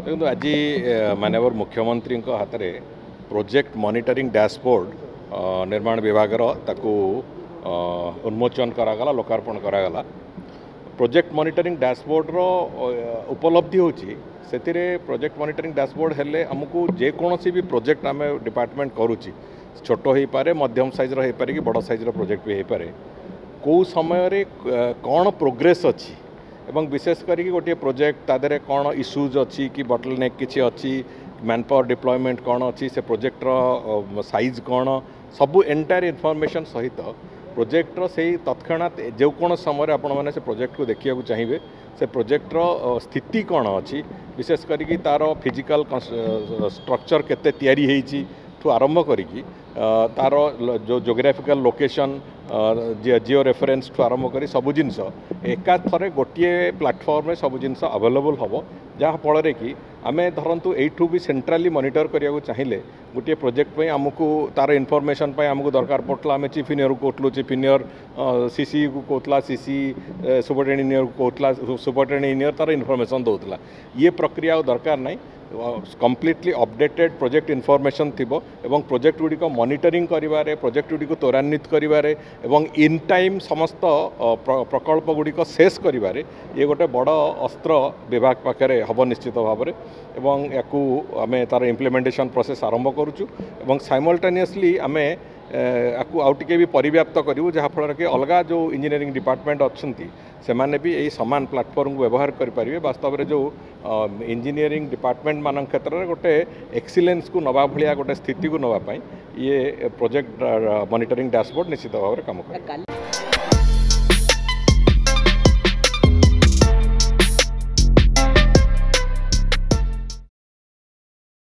देखो आज माननीय मुख्यमंत्री हाथ में प्रोजेक्ट मॉनिटरिंग डैशबोर्ड निर्माण विभाग उन्मोचन करागला लोकार्पण करागला। प्रोजेक्ट मॉनिटरिंग डैशबोर्ड उपलब्धि होची से प्रोजेक्ट मॉनिटरिंग डैशबोर्ड हेले हमको जेकोसी भी प्रोजेक्ट आम डिपार्टमेंट करुच्ची छोट हो पारे मध्यम साइज रो कि बड़ साइज रो प्रोजेक्ट भी हो पारे कौ समय कौन प्रोग्रेस अच्छी एवं विशेष करी गोटे प्रोजेक्ट तादरे कौन इश्यूज अच्छी कि बटलनेक किसी अच्छी मैन पावर डिप्लॉयमेंट कौन अच्छी से प्रोजेक्टर साइज कौन सबू एंटायर इनफॉरमेशन सहित प्रोजेक्टर से तत्क्षणात जो कौन समय आपण मैंने से प्रोजेक्ट को देखा चाहिए से प्रोजेक्टर स्थिति कौन अच्छी विशेष करी तार फिजिकल स्ट्रक्चर केते तैयारी होईची ठू आरंभ करी तार जो जोग्राफिकल लोकेशन जियो रेफरेन्स ठू आरंभ करी सबू जिनस एका थरे गोटे प्लाटफर्म में सबू जिनस अवेलेबल हम जहाँफल कि आम धरतु यू भी सेंट्राली मॉनिटर करने चाहिए गोटे प्रोजेक्ट आमको तार इनफॉरमेशन आमको दरकार पड़ता आम चीफ इंजीनियर को कहूँ चीफ इंजीनियर सीसी को कहला सीसी सुपरिटेंडेंट इंजीनियर को कहला सुपरिटेंडेंट इंजीनियर तार इनफॉरमेशन दौला ये प्रक्रिया दरकार नहीं कम्प्लीटली अपडेटेड प्रोजेक्ट इनफॉरमेशन थिबो एवं प्रोजेक्ट गुड़ी को मॉनिटरिंग करिवारे प्रोजेक्ट गुड़ी को त्वरान्वित करिवारे एवं इन टाइम समस्त प्रकल्प गुड़ी को शेष करिवारे ये गोटे बड़ अस्त्र विभाग पाखे हम निश्चित भाव में एवं याकू आमे तार इम्प्लीमेंटेशन प्रोसेस आरंभ करुचु एवं साइमल्टेनियसली आमे आपको आउ टे भी परिव्याप्त करूँ जहाँफल कि अलग जो इंजीनियरिंग डिपार्टमेंट अच्छा से माने भी यही सामान प्लाटफर्म को व्यवहार करेंगे वास्तव में जो इंजीनियरिंग डिपार्टमेंट मान क्षेत्र में गोटे एक्सीलेंस को नवा भाया गोटे स्थिति को नवापाई ये प्रोजेक्ट मॉनिटरिंग डैशबोर्ड निश्चित भाव में काम करे।